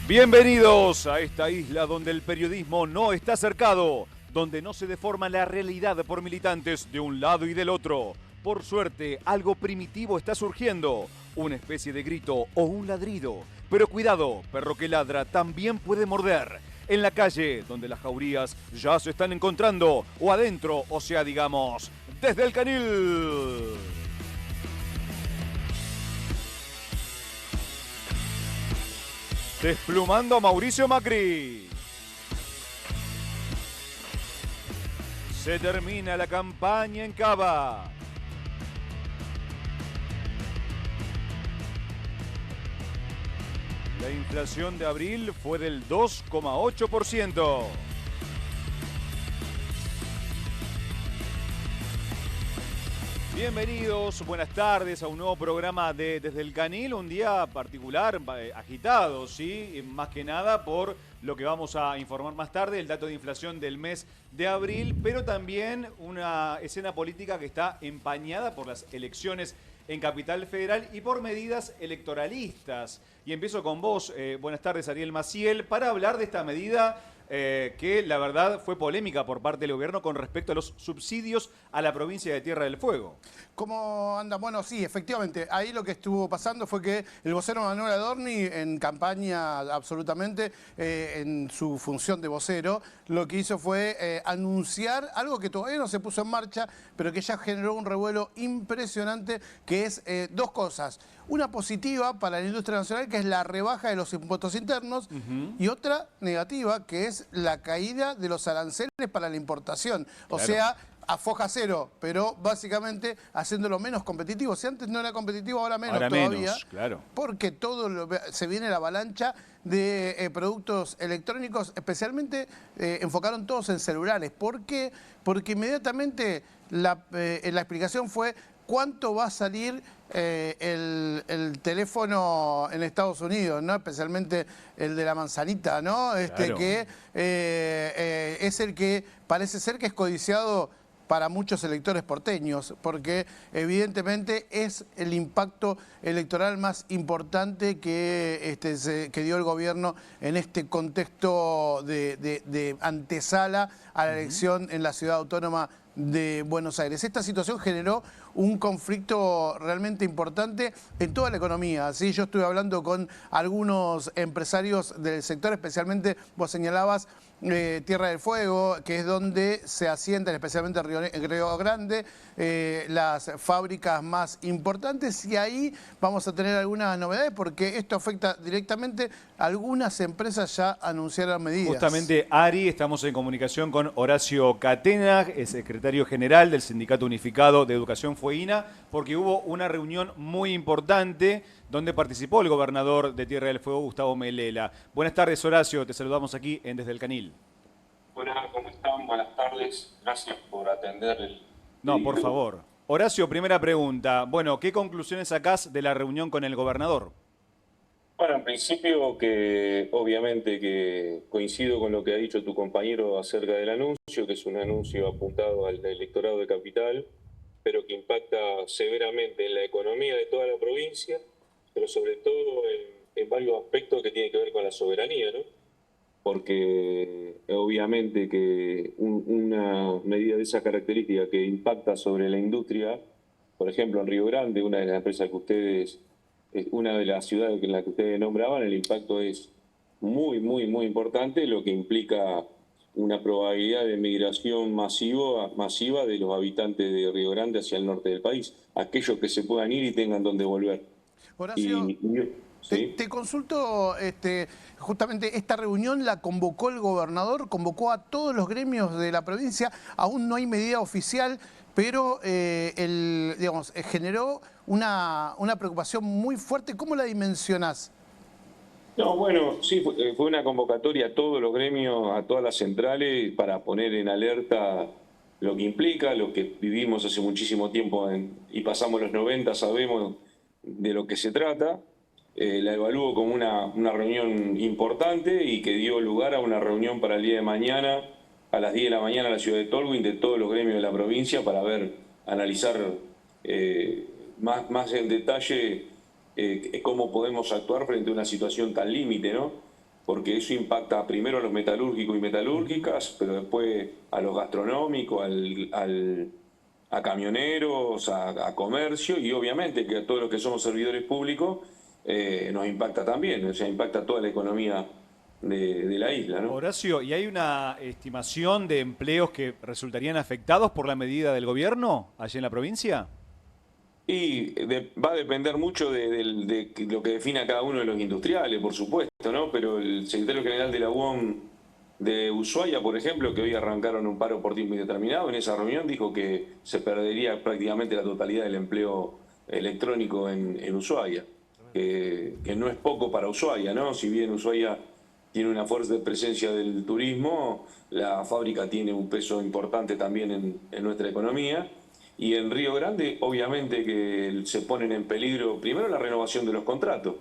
Bienvenidos a esta isla donde el periodismo no está cercado, donde no se deforma la realidad por militantes de un lado y del otro. Por suerte, algo primitivo está surgiendo, una especie de grito o un ladrido. Pero cuidado, perro que ladra también puede morder. En la calle, donde las jaurías ya se están encontrando, o adentro, o sea, digamos, desde el canil. Desplumando a Mauricio Macri. Se termina la campaña en Cava. La inflación de abril fue del 2,8%. Bienvenidos, buenas tardes a un nuevo programa de Desde el Canil, un día particular, agitado, ¿sí? Más que nada por lo que vamos a informar más tarde, el dato de inflación del mes de abril, pero también una escena política que está empañada por las elecciones en Capital Federal y por medidas electoralistas. Y empiezo con vos, buenas tardes Ariel Maciel, para hablar de esta medida que la verdad fue polémica por parte del gobierno con respecto a los subsidios a la provincia de Tierra del Fuego. ¿Cómo anda? Bueno, sí, efectivamente. Ahí lo que estuvo pasando fue que el vocero Manuel Adorni, en campaña absolutamente, en su función de vocero, lo que hizo fue anunciar algo que todavía no se puso en marcha, pero que ya generó un revuelo impresionante, que es dos cosas. Una positiva para la industria nacional, que es la rebaja de los impuestos internos, y otra negativa, que es la caída de los aranceles para la importación. O Claro. sea, a foja cero, pero básicamente haciéndolo menos competitivo. Si antes no era competitivo, ahora menos Ahora todavía. menos, claro. Porque se viene la avalancha de productos electrónicos, especialmente enfocaron todos en celulares. ¿Por qué? Porque inmediatamente la explicación fue cuánto va a salir el teléfono en Estados Unidos, ¿no? Especialmente el de la manzanita, ¿no? Claro. Que es el que parece ser que es codiciado para muchos electores porteños, porque evidentemente es el impacto electoral más importante que dio el gobierno en este contexto de antesala a la elección en la ciudad autónoma de Buenos Aires. Esta situación generó un conflicto realmente importante en toda la economía. ¿Sí? Yo estuve hablando con algunos empresarios del sector, especialmente vos señalabas Tierra del Fuego, que es donde se asientan, especialmente en Río Grande, las fábricas más importantes, y ahí vamos a tener algunas novedades porque esto afecta directamente a algunas empresas. Ya anunciaron medidas. Justamente, Ari, estamos en comunicación con Horacio Catena, es secretario general del Sindicato Unificado de Educación Fueguina, porque hubo una reunión muy importante donde participó el gobernador de Tierra del Fuego, Gustavo Melela. Buenas tardes, Horacio, te saludamos aquí en Desde el Canil. Hola, ¿cómo están? Buenas tardes. Gracias por atender el No, por pedido. favor. Horacio, primera pregunta. Bueno, ¿qué conclusiones sacás de la reunión con el gobernador? Bueno, en principio que obviamente que coincido con lo que ha dicho tu compañero acerca del anuncio, que es un anuncio apuntado al electorado de Capital, pero que impacta severamente en la economía de toda la provincia, pero sobre todo en varios aspectos que tienen que ver con la soberanía, ¿no? Porque obviamente que una medida de esa característica que impacta sobre la industria, por ejemplo en Río Grande, una de las empresas que ustedes, una de las ciudades en las que ustedes nombraban, el impacto es muy importante, lo que implica una probabilidad de migración masiva de los habitantes de Río Grande hacia el norte del país, aquellos que se puedan ir y tengan donde volver. Horacio, ¿Sí? te consulto, justamente esta reunión la convocó el gobernador, convocó a todos los gremios de la provincia, aún no hay medida oficial, pero generó una preocupación muy fuerte. ¿Cómo la dimensionás? No, bueno, sí, fue una convocatoria a todos los gremios, a todas las centrales, para poner en alerta lo que implica, lo que vivimos hace muchísimo tiempo y pasamos los 90, sabemos de lo que se trata. La evalúo como una reunión importante y que dio lugar a una reunión para el día de mañana, a las 10 de la mañana en la ciudad de Tolwyn, de todos los gremios de la provincia, para analizar más en detalle cómo podemos actuar frente a una situación tan límite, ¿no? porque eso impacta primero a los metalúrgicos y metalúrgicas, pero después a los gastronómicos, a camioneros, a comercio y obviamente que a todos los que somos servidores públicos nos impacta también, o sea, impacta toda la economía de la isla, ¿no? Horacio, ¿y hay una estimación de empleos que resultarían afectados por la medida del gobierno allí en la provincia? Y va a depender mucho de lo que defina cada uno de los industriales, por supuesto, ¿no? Pero el secretario general de la UOM de Ushuaia, por ejemplo, que hoy arrancaron un paro por tiempo indeterminado, en esa reunión dijo que se perdería prácticamente la totalidad del empleo electrónico en Ushuaia, que no es poco para Ushuaia, ¿no? Si bien Ushuaia tiene una fuerte presencia del turismo, la fábrica tiene un peso importante también en nuestra economía. Y en Río Grande, obviamente que se ponen en peligro, primero la renovación de los contratos,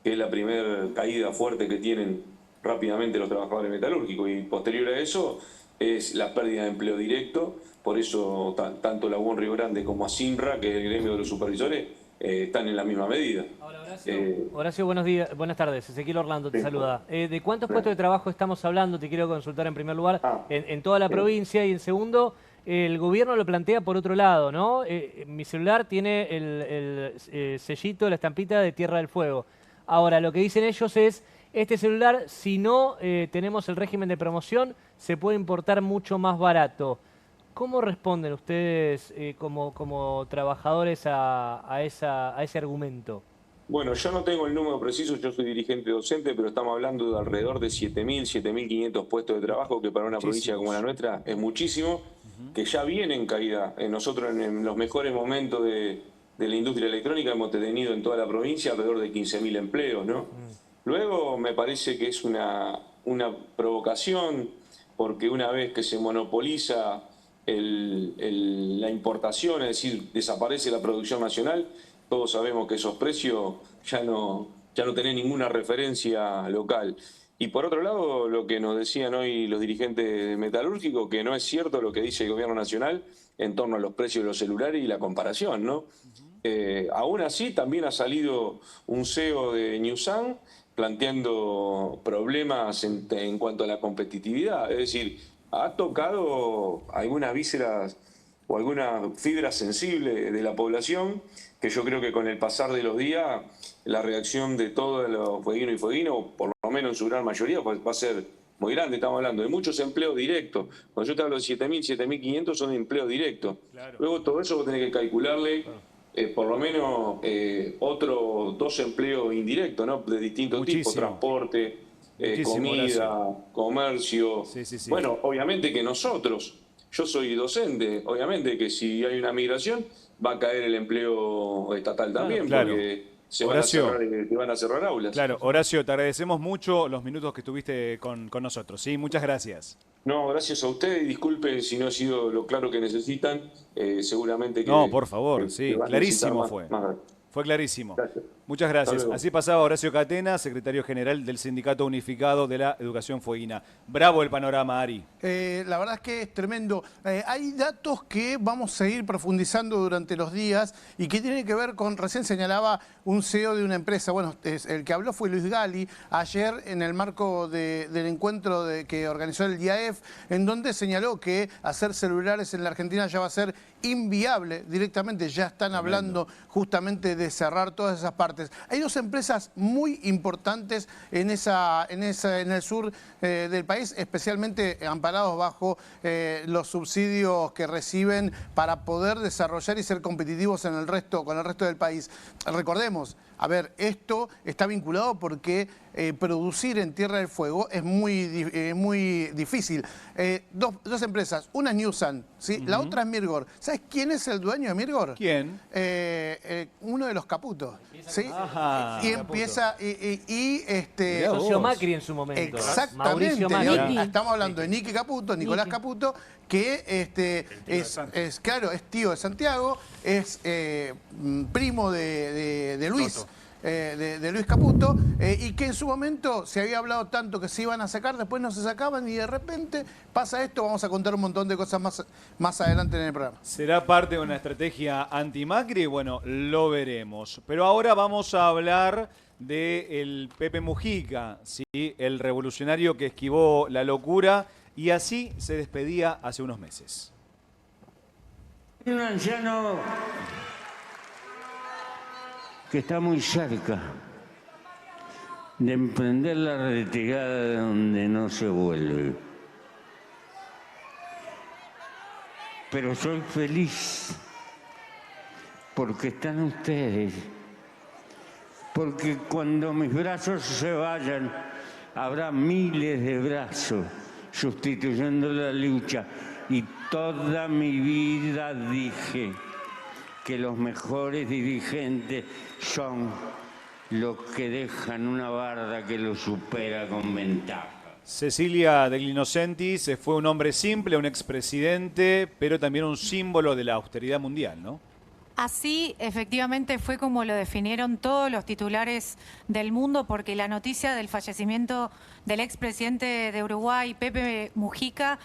que es la primera caída fuerte que tienen rápidamente los trabajadores metalúrgicos, y posterior a eso es la pérdida de empleo directo. Por eso tanto la UOM Río Grande como ASINRA, que es el gremio de los supervisores, están en la misma medida. Hola, Horacio. Horacio, buenos días, buenas tardes. Ezequiel Orlando te saluda. ¿De cuántos puestos de trabajo estamos hablando? Te quiero consultar en primer lugar en toda la provincia, y en segundo, el gobierno lo plantea por otro lado, ¿no? Mi celular tiene el sellito, la estampita de Tierra del Fuego. Ahora, lo que dicen ellos es, este celular, si no tenemos el régimen de promoción, se puede importar mucho más barato. ¿Cómo responden ustedes como trabajadores a ese argumento? Bueno, yo no tengo el número preciso, yo soy dirigente docente, pero estamos hablando de alrededor de 7.000, 7.500 puestos de trabajo, que para una provincia como la nuestra es muchísimo, que ya viene en caída. Nosotros en los mejores momentos de la industria electrónica hemos tenido en toda la provincia alrededor de 15.000 empleos, ¿no? Luego me parece que es una provocación, porque una vez que se monopoliza la importación, es decir, desaparece la producción nacional, todos sabemos que esos precios ya no tienen ninguna referencia local. Y por otro lado, lo que nos decían hoy los dirigentes metalúrgicos, que no es cierto lo que dice el gobierno nacional en torno a los precios de los celulares y la comparación, ¿no? Aún así, también ha salido un CEO de Newsan planteando problemas en cuanto a la competitividad. Es decir, ha tocado algunas vísceras o algunas fibras sensibles de la población, que yo creo que con el pasar de los días la reacción de todos los fueguinos y fueguinos, o por lo menos en su gran mayoría, va a ser muy grande. Estamos hablando de muchos empleos directos. Cuando yo te hablo de 7.000, 7.500 son de empleo directo. Claro. Luego todo eso vos tenés que calcularle por lo menos otros 2 empleos indirectos, ¿no? De distintos tipos, transporte, comida, comercio. Sí. Bueno, obviamente que nosotros, yo soy docente, obviamente que si hay una migración va a caer el empleo estatal también, porque se van a cerrar aulas. Claro, Horacio, te agradecemos mucho los minutos que estuviste con nosotros, ¿sí? Muchas gracias. No, gracias a ustedes, y disculpen si no ha sido lo claro que necesitan, seguramente que... No, por favor, sí, clarísimo fue. Fue clarísimo. Gracias. Muchas gracias. Así pasaba Horacio Catena, secretario general del Sindicato Unificado de la Educación Fueguina. Bravo el panorama, Ari. La verdad es que es tremendo. Hay datos que vamos a seguir profundizando durante los días y que tienen que ver con, recién señalaba un CEO de una empresa, bueno, el que habló fue Luis Gali, ayer en el marco del encuentro que organizó el IAEF, en donde señaló que hacer celulares en la Argentina ya va a ser inviable directamente, ya están hablando justamente de cerrar todas esas partes. Hay 2 empresas muy importantes en el sur del país, especialmente amparados bajo los subsidios que reciben para poder desarrollar y ser competitivos con el resto del país. Recordemos, a ver, esto está vinculado porque producir en Tierra del Fuego es muy difícil. Dos empresas, una es Newsan, ¿sí? La otra es Mirgor. ¿Sabes quién es el dueño de Mirgor? ¿Quién? Uno de los Caputos. ¿Sí? Ajá, y empieza socio Macri en su momento. Exactamente. Mauricio Macri. Estamos hablando de Nicky Caputo, Nicolás Caputo, que es tío de Santiago, es primo de Luis. De Luis Caputo, y que en su momento se había hablado tanto que se iban a sacar, después no se sacaban, y de repente pasa esto. Vamos a contar un montón de cosas más adelante en el programa. ¿Será parte de una estrategia anti-Macri? Bueno, lo veremos. Pero ahora vamos a hablar del Pepe Mujica, ¿sí? El revolucionario que esquivó la locura y así se despedía hace unos meses. Un anciano que está muy cerca de emprender la retirada de donde no se vuelve. Pero soy feliz porque están ustedes. Porque cuando mis brazos se vayan, habrá miles de brazos sustituyendo la lucha. Y toda mi vida dije que los mejores dirigentes son los que dejan una barda que los supera con ventaja. Cecilia Degli Innocenti fue un hombre simple, un expresidente, pero también un símbolo de la austeridad mundial, ¿no? Así, efectivamente, fue como lo definieron todos los titulares del mundo, porque la noticia del fallecimiento del expresidente de Uruguay, Pepe Mujica,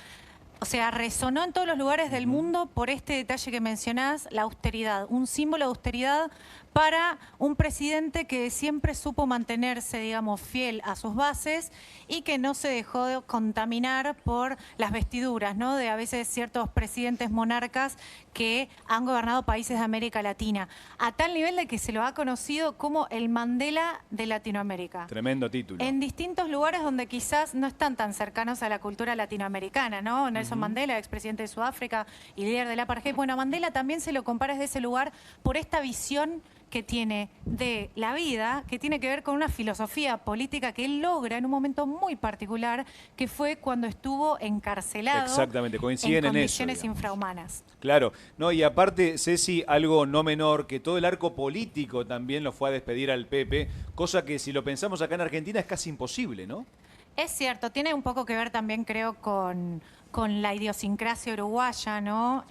o sea, resonó en todos los lugares del mundo por este detalle que mencionás, la austeridad, un símbolo de austeridad para un presidente que siempre supo mantenerse, digamos, fiel a sus bases y que no se dejó de contaminar por las vestiduras, ¿no? De a veces ciertos presidentes monarcas que han gobernado países de América Latina, a tal nivel de que se lo ha conocido como el Mandela de Latinoamérica. Tremendo título. En distintos lugares donde quizás no están tan cercanos a la cultura latinoamericana, ¿no? Nelson Mandela, expresidente de Sudáfrica y líder del apartheid. Bueno, a Mandela también se lo compara desde ese lugar por esta visión que tiene de la vida, que tiene que ver con una filosofía política que él logra en un momento muy particular, que fue cuando estuvo encarcelado. Exactamente, coinciden en eso, condiciones digamos. infrahumanas. Claro, no, y aparte, Ceci, algo no menor, que todo el arco político también lo fue a despedir al Pepe, cosa que si lo pensamos acá en Argentina es casi imposible, ¿no? Es cierto, tiene un poco que ver también, creo, con la idiosincrasia uruguaya, ¿no?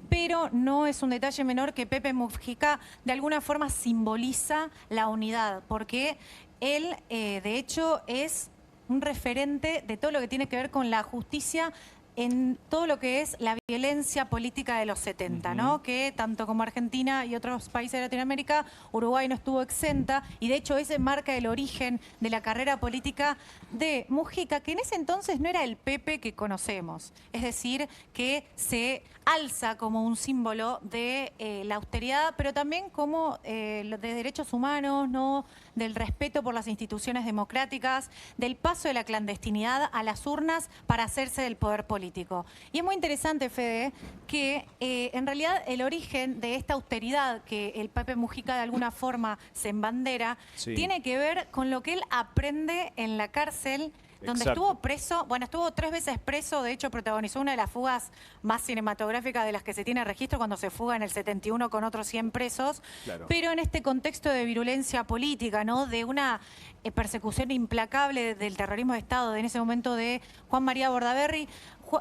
Pero no es un detalle menor que Pepe Mujica de alguna forma simboliza la unidad, porque él, de hecho, es un referente de todo lo que tiene que ver con la justicia en todo lo que es la violencia política de los 70, ¿no? Que tanto como Argentina y otros países de Latinoamérica, Uruguay no estuvo exenta, y de hecho ese marca el origen de la carrera política de Mujica, que en ese entonces no era el Pepe que conocemos, es decir, que se alza como un símbolo de la austeridad, pero también como de derechos humanos, ¿no? Del respeto por las instituciones democráticas, del paso de la clandestinidad a las urnas para hacerse del poder político. Y es muy interesante, Fede, que en realidad el origen de esta austeridad que el Pepe Mujica de alguna forma se embandera, tiene que ver con lo que él aprende en la cárcel, donde estuvo preso, bueno, estuvo 3 veces preso, de hecho protagonizó una de las fugas más cinematográficas de las que se tiene registro cuando se fuga en el 71 con otros 100 presos, pero en este contexto de virulencia política, ¿no? De una persecución implacable del terrorismo de Estado, en ese momento de Juan María Bordaberry,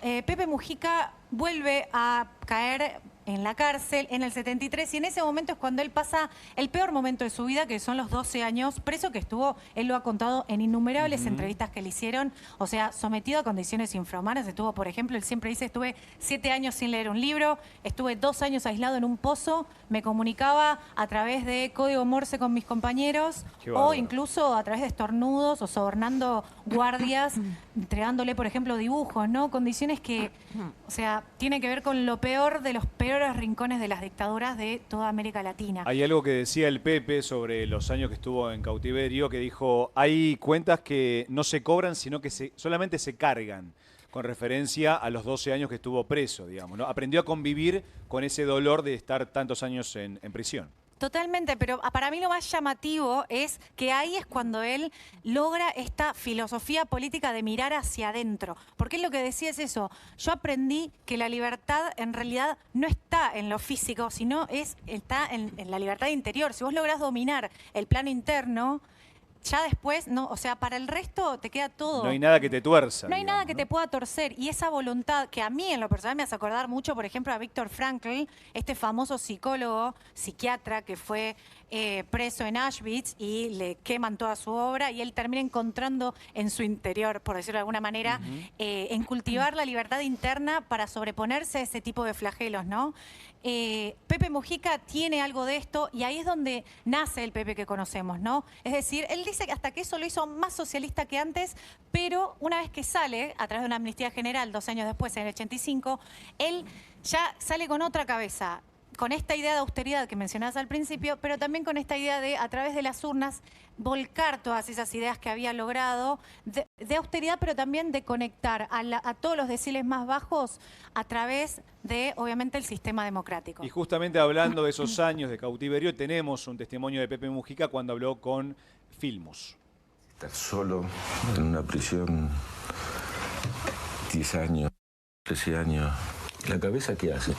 Pepe Mujica vuelve a caer en la cárcel en el 73, y en ese momento es cuando él pasa el peor momento de su vida, que son los 12 años preso, que estuvo, él lo ha contado en innumerables entrevistas que le hicieron, o sea, sometido a condiciones infrahumanas. Estuvo, por ejemplo, él siempre dice, estuve 7 años sin leer un libro, estuve 2 años aislado en un pozo, me comunicaba a través de código Morse con mis compañeros, o incluso a través de estornudos, o sobornando guardias, entregándole, por ejemplo, dibujos, ¿no? Condiciones que, o sea, tiene que ver con lo peor de los peores rincones de las dictaduras de toda América Latina. Hay algo que decía el Pepe sobre los años que estuvo en cautiverio, que dijo, hay cuentas que no se cobran, sino que solamente se cargan, con referencia a los 12 años que estuvo preso, digamos, ¿no? Aprendió a convivir con ese dolor de estar tantos años en prisión. Totalmente, pero para mí lo más llamativo es que ahí es cuando él logra esta filosofía política de mirar hacia adentro. Porque él lo que decía es eso, yo aprendí que la libertad en realidad no está en lo físico, sino está en la libertad interior. Si vos lográs dominar el plano interno, ya después, no, o sea, para el resto te queda todo. No hay nada que te tuerza. No hay nada que te pueda torcer. Y esa voluntad que a mí en lo personal me hace acordar mucho, por ejemplo, a Viktor Frankl, este famoso psicólogo, psiquiatra que fue preso en Auschwitz y le queman toda su obra y él termina encontrando en su interior, por decirlo de alguna manera, en cultivar la libertad interna para sobreponerse a ese tipo de flagelos, ¿no? Pepe Mujica tiene algo de esto y ahí es donde nace el Pepe que conocemos, ¿no? Es decir, él dice que hasta que eso lo hizo más socialista que antes, pero una vez que sale, a través de una amnistía general, 2 años después, en el 85, él ya sale con otra cabeza, con esta idea de austeridad que mencionabas al principio, pero también con esta idea de, a través de las urnas, volcar todas esas ideas que había logrado de austeridad, pero también de conectar a todos los deciles más bajos a través de, obviamente, el sistema democrático. Y justamente hablando de esos años de cautiverio, tenemos un testimonio de Pepe Mujica cuando habló con Filmus. Estar solo en una prisión 10 años, 13 años. ¿La cabeza qué hace?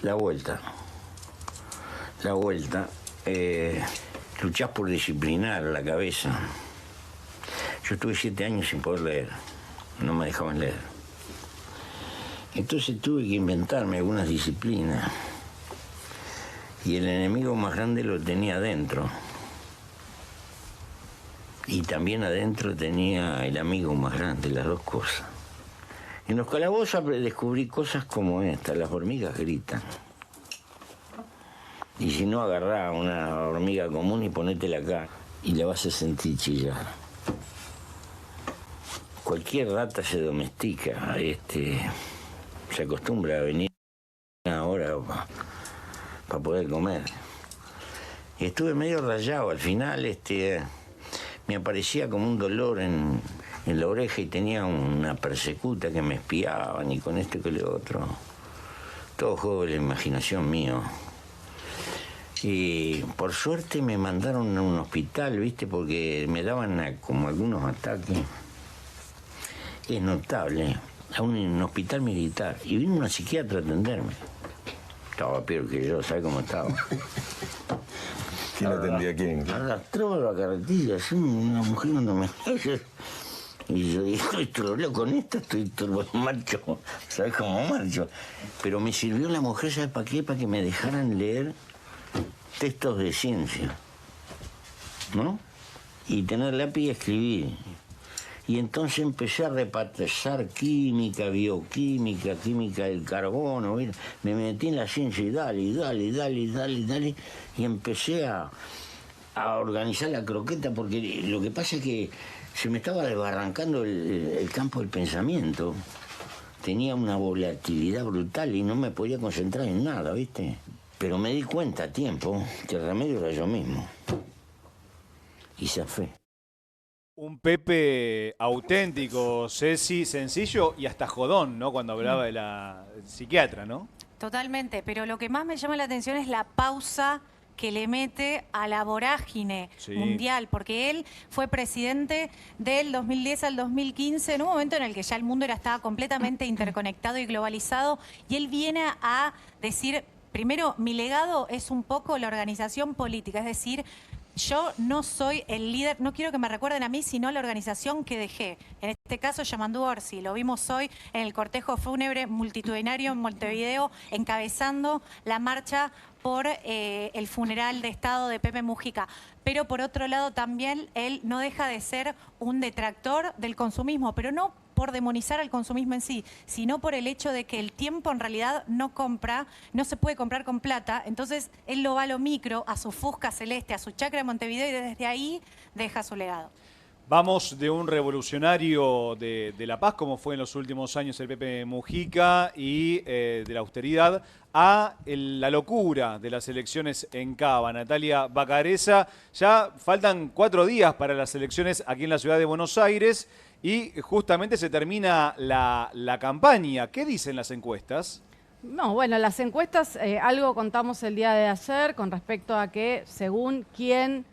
La vuelta. La vuelta. Luchás por disciplinar la cabeza. Yo estuve 7 años sin poder leer. No me dejaban leer. Entonces tuve que inventarme algunas disciplinas. Y el enemigo más grande lo tenía adentro. Y también adentro tenía el amigo más grande, las dos cosas. En los calabozos descubrí cosas como esta. Las hormigas gritan. Y si no, agarrá una hormiga común y ponétela acá. Y la vas a sentir chillar. Cualquier rata se domestica. Se acostumbra a venir una hora para poder comer. Y estuve medio rayado. Al final me aparecía como un dolor en la oreja y tenía una persecuta que me espiaban y con esto y con lo otro. Todo juego de la imaginación mío. Y por suerte me mandaron a un hospital, ¿viste? Porque me daban como algunos ataques. Es notable. A un hospital militar. Y vino una psiquiatra a atenderme. Estaba peor que yo, ¿sabes cómo estaba? ¿Quién atendía a quién? Arrastraba la carretilla, así, una mujer cuando me... Y yo dije, estoy troleo con esto, estoy turbo marcho. ¿Sabes cómo marcho? Pero me sirvió la mujer, ¿sabes para qué? Para que me dejaran leer textos de ciencia, ¿no? Y tener lápiz y escribir. Y entonces empecé a repasar química, bioquímica, química del carbono. ¿Verdad? Me metí en la ciencia y dale, y empecé a organizar la croqueta, porque lo que pasa es que se me estaba desbarrancando el campo del pensamiento. Tenía una volatilidad brutal y no me podía concentrar en nada, ¿viste? Pero me di cuenta a tiempo que el remedio era yo mismo. Y zafé. Un Pepe auténtico, Ceci, sencillo y hasta jodón, ¿no? Cuando hablaba de la psiquiatra, ¿no? Totalmente, pero lo que más me llama la atención es la pausa que le mete a la vorágine mundial, porque él fue presidente del 2010 al 2015, en un momento en el que ya el mundo estaba completamente interconectado y globalizado, y él viene a decir, primero, mi legado es un poco la organización política, es decir, yo no soy el líder, no quiero que me recuerden a mí, sino la organización que dejé. En este caso, Yamandu Orsi, lo vimos hoy en el cortejo fúnebre multitudinario en Montevideo, encabezando la marcha por el funeral de Estado de Pepe Mujica. Pero por otro lado también él no deja de ser un detractor del consumismo, pero no por demonizar al consumismo en sí, sino por el hecho de que el tiempo en realidad no se puede comprar con plata, entonces él lo va a lo micro, a su Fusca celeste, a su chacra de Montevideo y desde ahí deja su legado. Vamos de un revolucionario de la paz, como fue en los últimos años el Pepe Mujica, y de la austeridad, a la locura de las elecciones en Cava. Natalia Bacareza, ya faltan 4 días para las elecciones aquí en la ciudad de Buenos Aires y justamente se termina la campaña. ¿Qué dicen las encuestas? No, bueno, las encuestas, algo contamos el día de ayer con respecto a que según quién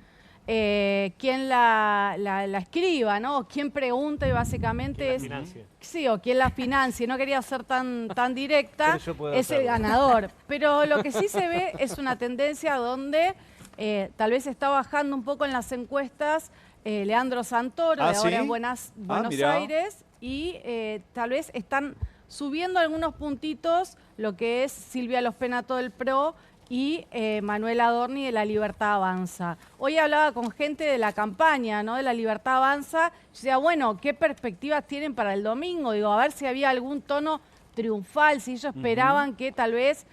la escriba, ¿no? O quién pregunta y básicamente es... Sí, o quién la financie. No quería ser tan directa, es el ganador. Pero lo que sí se ve es una tendencia donde tal vez está bajando un poco en las encuestas Leandro Santoro, de ahora en Buenos Aires, y tal vez están subiendo algunos puntitos lo que es Silvia Los Penato del PRO, y Manuel Adorni de La Libertad Avanza. Hoy hablaba con gente de la campaña, ¿no?, de La Libertad Avanza. Yo decía, bueno, ¿qué perspectivas tienen para el domingo? Digo, a ver si había algún tono triunfal, si ellos esperaban que tal vez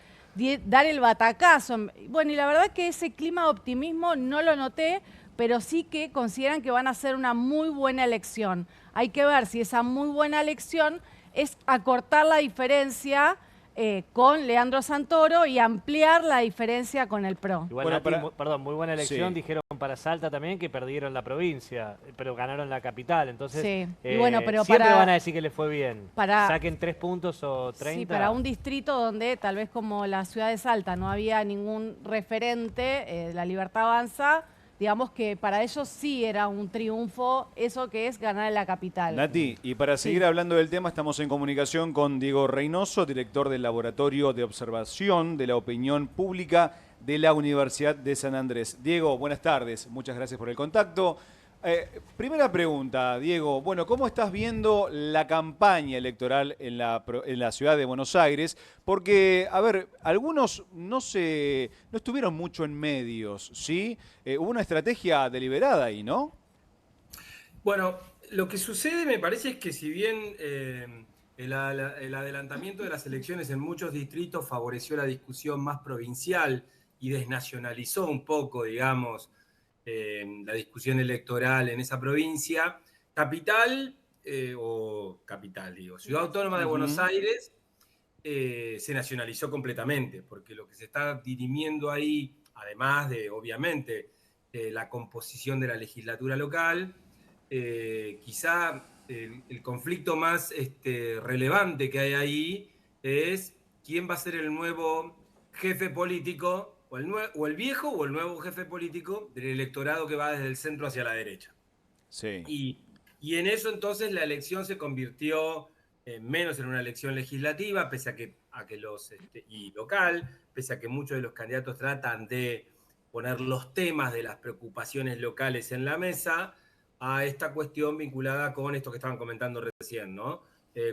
dar el batacazo. Bueno, y la verdad que ese clima de optimismo no lo noté, pero sí que consideran que van a hacer una muy buena elección. Hay que ver si esa muy buena elección es acortar la diferencia con Leandro Santoro y ampliar la diferencia con el PRO. Igual, bueno, Nati, perdón, muy buena elección, sí. Dijeron para Salta también que perdieron la provincia, pero ganaron la capital, entonces sí. Y bueno, pero siempre van a decir que les fue bien. Saquen 3 puntos o 30. Sí, para un distrito donde tal vez como la ciudad de Salta no había ningún referente, La Libertad Avanza, digamos que para ellos sí era un triunfo eso que es ganar en la capital. Nati, y para seguir hablando del tema, estamos en comunicación con Diego Reynoso, director del Laboratorio de Observación de la Opinión Pública de la Universidad de San Andrés. Diego, buenas tardes, muchas gracias por el contacto. Primera pregunta, Diego. Bueno, ¿cómo estás viendo la campaña electoral en la ciudad de Buenos Aires? Porque, a ver, algunos no estuvieron mucho en medios, ¿sí? Hubo una estrategia deliberada ahí, ¿no? Bueno, lo que sucede me parece es que si bien el adelantamiento de las elecciones en muchos distritos favoreció la discusión más provincial y desnacionalizó un poco, digamos, la discusión electoral en esa provincia, Ciudad Autónoma de Buenos Aires, se nacionalizó completamente, porque lo que se está dirimiendo ahí, además de, obviamente, la composición de la legislatura local, quizá el conflicto más relevante que hay ahí es quién va a ser el nuevo jefe político, o el viejo o el nuevo jefe político del electorado que va desde el centro hacia la derecha. Sí. Y en eso entonces la elección se convirtió menos en una elección legislativa, pese a que y local, pese a que muchos de los candidatos tratan de poner los temas de las preocupaciones locales en la mesa, a esta cuestión vinculada con esto que estaban comentando recién, ¿no?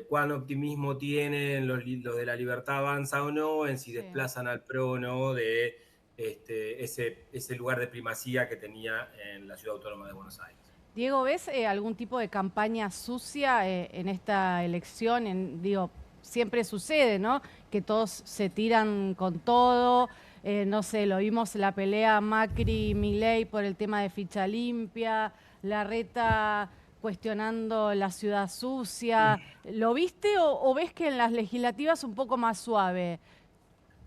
Cuán optimismo tienen los de La Libertad Avanza o no, en si desplazan al PRO o no de ese lugar de primacía que tenía en la Ciudad Autónoma de Buenos Aires. Diego, ¿ves algún tipo de campaña sucia en esta elección? Digo, siempre sucede, ¿no?, que todos se tiran con todo. No sé, lo vimos la pelea Macri-Milei por el tema de ficha limpia, Larreta cuestionando la ciudad sucia. ¿Lo viste o ves que en las legislativas un poco más suave?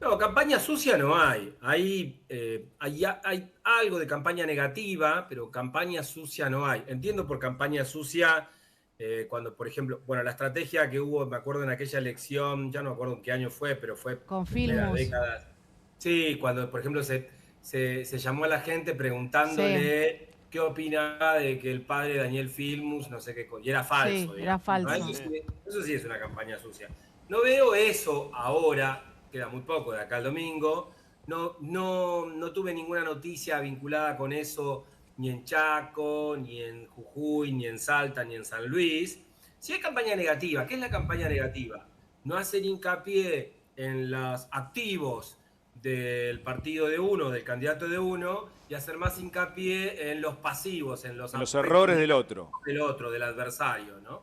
No, campaña sucia no hay. Hay algo de campaña negativa, pero campaña sucia no hay. Entiendo por campaña sucia cuando, por ejemplo, bueno, la estrategia que hubo, me acuerdo en aquella elección, ya no me acuerdo en qué año fue, pero fue con Filmus. Décadas. Sí, cuando, por ejemplo, se llamó a la gente preguntándole qué opinaba de que el padre de Daniel Filmus, no sé qué, y era falso. Sí, era falso. ¿No? Eso sí es una campaña sucia. No veo eso ahora, queda muy poco de acá al domingo, no tuve ninguna noticia vinculada con eso ni en Chaco, ni en Jujuy, ni en Salta, ni en San Luis. Si hay campaña negativa, ¿qué es la campaña negativa? No hacer hincapié en los activos del partido de uno, del candidato de uno, y hacer más hincapié en los pasivos, en los errores del otro. Del adversario, ¿no?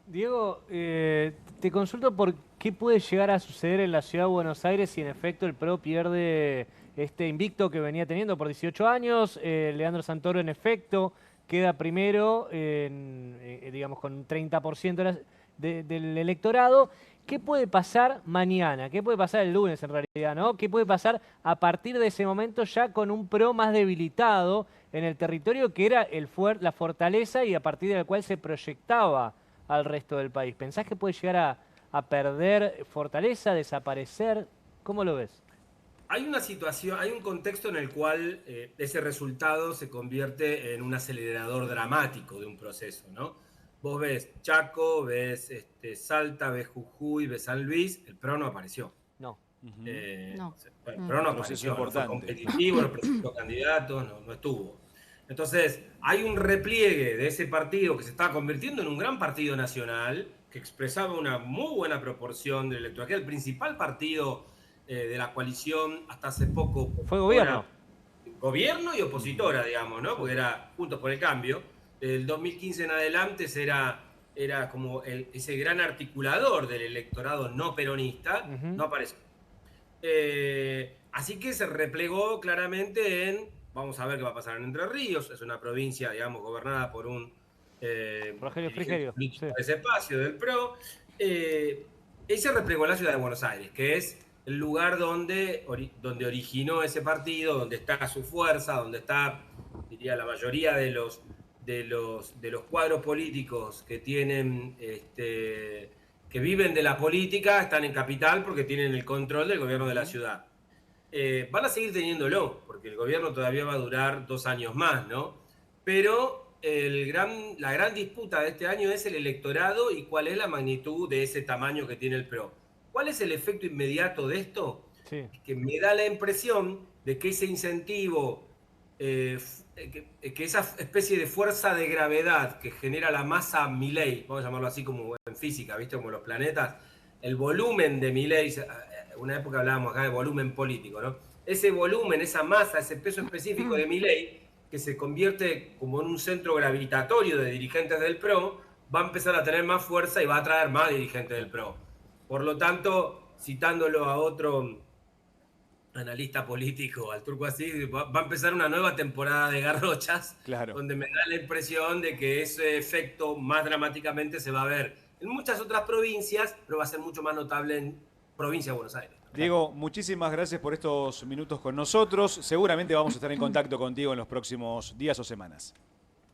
Diego, te consulto por qué puede llegar a suceder en la ciudad de Buenos Aires si en efecto el PRO pierde este invicto que venía teniendo por 18 años. Leandro Santoro en efecto queda primero, digamos, con un 30% del electorado. ¿Qué puede pasar mañana? ¿Qué puede pasar el lunes en realidad, ¿no? ¿Qué puede pasar a partir de ese momento ya con un PRO más debilitado en el territorio que era la fortaleza y a partir del cual se proyectaba al resto del país? ¿Pensás que puede llegar a perder fortaleza, desaparecer? ¿Cómo lo ves? Hay una situación, hay un contexto en el cual ese resultado se convierte en un acelerador dramático de un proceso, ¿no? Vos ves Chaco, ves Salta, ves Jujuy, ves San Luis, el PRO no apareció. No. El PRO no apareció, no fue competitivo, no presentó candidatos, no estuvo. Entonces, hay un repliegue de ese partido que se está convirtiendo en un gran partido nacional, que expresaba una muy buena proporción del electorado, que era el principal partido de la coalición hasta hace poco. Fue gobierno. Gobierno y opositora, digamos, ¿no? Porque era Juntos por el Cambio. Del 2015 en adelante era como ese gran articulador del electorado no peronista, no apareció. Así que se replegó claramente en, vamos a ver qué va a pasar en Entre Ríos, es una provincia, digamos, gobernada por un Rogelio Frigerio, de ese espacio del PRO, y se replegó en la ciudad de Buenos Aires, que es el lugar donde originó ese partido, donde está su fuerza, donde está, diría, la mayoría de los cuadros políticos que tienen, que viven de la política, están en Capital porque tienen el control del gobierno de la ciudad. Van a seguir teniéndolo, porque el gobierno todavía va a durar 2 años más, ¿no? Pero la gran disputa de este año es el electorado y cuál es la magnitud de ese tamaño que tiene el PRO. ¿Cuál es el efecto inmediato de esto? Sí. Que me da la impresión de que ese incentivo, que esa especie de fuerza de gravedad que genera la masa Milei, vamos a llamarlo así como en física, ¿viste? Como los planetas, el volumen de Milei, una época hablábamos acá de volumen político, ¿no? Ese volumen, esa masa, ese peso específico de Milei, que se convierte como en un centro gravitatorio de dirigentes del PRO, va a empezar a tener más fuerza y va a atraer más dirigentes del PRO. Por lo tanto, citándolo a otro analista político, al turco así, va a empezar una nueva temporada de garrochas, claro, donde me da la impresión de que ese efecto más dramáticamente se va a ver en muchas otras provincias, pero va a ser mucho más notable en provincia de Buenos Aires. Diego, muchísimas gracias por estos minutos con nosotros. Seguramente vamos a estar en contacto contigo en los próximos días o semanas.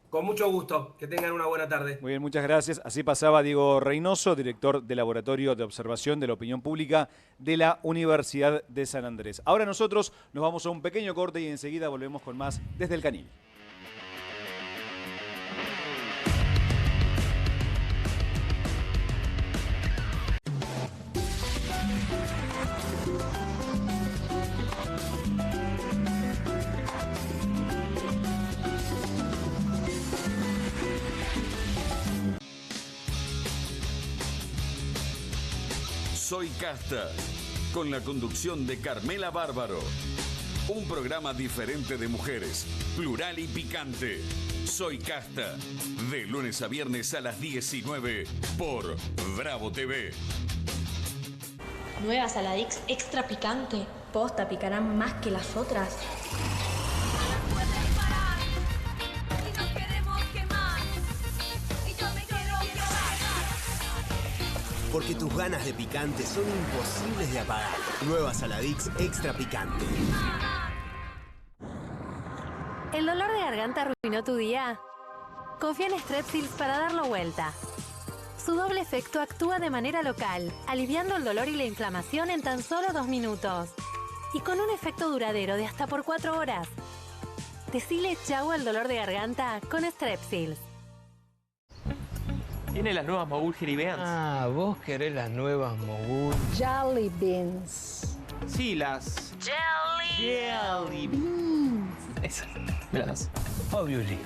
Con mucho gusto. Que tengan una buena tarde. Muy bien, muchas gracias. Así pasaba Diego Reynoso, director del Laboratorio de Observación de la Opinión Pública de la Universidad de San Andrés. Ahora nosotros nos vamos a un pequeño corte y enseguida volvemos con más desde el Canil. Soy Casta, con la conducción de Carmela Bárbaro. Un programa diferente de mujeres, plural y picante. Soy Casta, de lunes a viernes a las 19 por Bravo TV. Nueva Saladix extra picante. Posta, picarán más que las otras. Porque tus ganas de picante son imposibles de apagar. Nueva Saladix extra picante. ¿El dolor de garganta arruinó tu día? Confía en Strepsils para darlo vuelta. Su doble efecto actúa de manera local, aliviando el dolor y la inflamación en tan solo 2 minutos. Y con un efecto duradero de hasta por 4 horas. Decile chau al dolor de garganta con Strepsils. Tiene las nuevas Mogul Jelly Beans. Ah, vos querés las nuevas Mogul. Jelly Beans. Sí, las... Jelly Beans. Esas. Me las das. Obviously.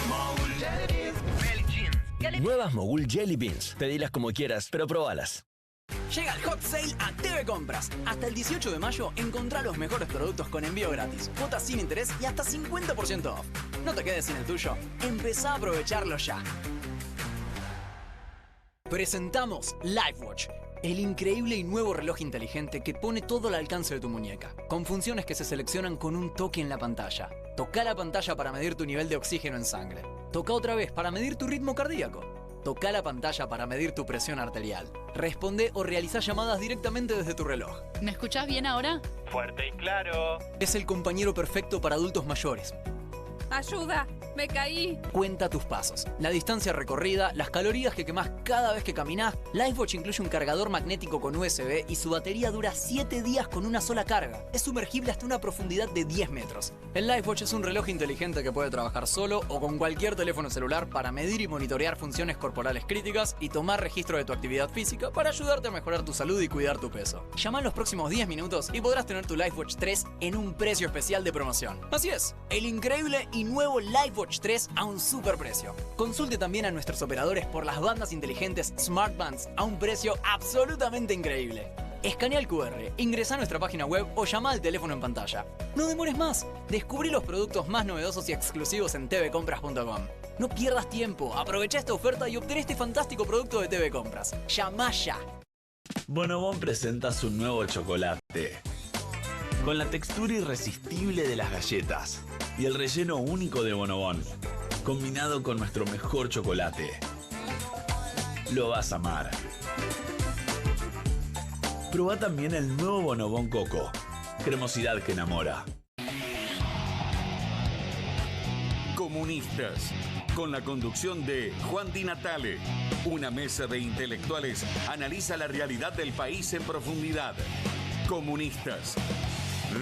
Mogul Jelly Beans. Nuevas Mogul Jelly Beans. Pedilas como quieras, pero probalas. Llega el Hot Sale a TV Compras. Hasta el 18 de mayo encontrá los mejores productos con envío gratis, cuotas sin interés y hasta 50% off. No te quedes sin el tuyo. Empezá a aprovecharlo ya. Presentamos LifeWatch, el increíble y nuevo reloj inteligente que pone todo al alcance de tu muñeca, con funciones que se seleccionan con un toque en la pantalla. Toca la pantalla para medir tu nivel de oxígeno en sangre. Toca otra vez para medir tu ritmo cardíaco. Toca la pantalla para medir tu presión arterial. Responde o realiza llamadas directamente desde tu reloj. ¿Me escuchás bien ahora? Fuerte y claro. Es el compañero perfecto para adultos mayores. ¡Ayuda! ¡Me caí! Cuenta tus pasos, la distancia recorrida, las calorías que quemás cada vez que caminás. LifeWatch incluye un cargador magnético con USB y su batería dura 7 días con una sola carga. Es sumergible hasta una profundidad de 10 metros. El LifeWatch es un reloj inteligente que puede trabajar solo o con cualquier teléfono celular para medir y monitorear funciones corporales críticas y tomar registro de tu actividad física para ayudarte a mejorar tu salud y cuidar tu peso. Llama en los próximos 10 minutos y podrás tener tu LifeWatch 3 en un precio especial de promoción. Así es, el increíble y nuevo LifeWatch 3 a un super precio. Consulte también a nuestros operadores por las bandas inteligentes Smart Bands a un precio absolutamente increíble. Escanea el QR, ingresa a nuestra página web o llama al teléfono en pantalla. No demores más. Descubrí los productos más novedosos y exclusivos en tvcompras.com. No pierdas tiempo. Aprovecha esta oferta y obtén este fantástico producto de TV Compras. ¡Llama ya! Bonobón presenta su nuevo chocolate. Con la textura irresistible de las galletas y el relleno único de Bonobón, combinado con nuestro mejor chocolate. Lo vas a amar. Probá también el nuevo Bonobón Coco. Cremosidad que enamora. Comunistas, con la conducción de Juan Di Natale. Una mesa de intelectuales analiza la realidad del país en profundidad. Comunistas,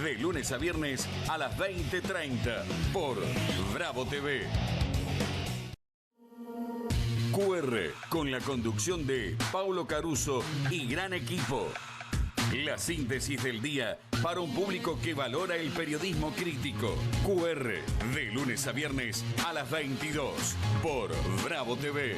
de lunes a viernes a las 20:30 por Bravo TV. QR, con la conducción de Paulo Caruso y gran equipo. La síntesis del día para un público que valora el periodismo crítico. QR, de lunes a viernes a las 22 por Bravo TV.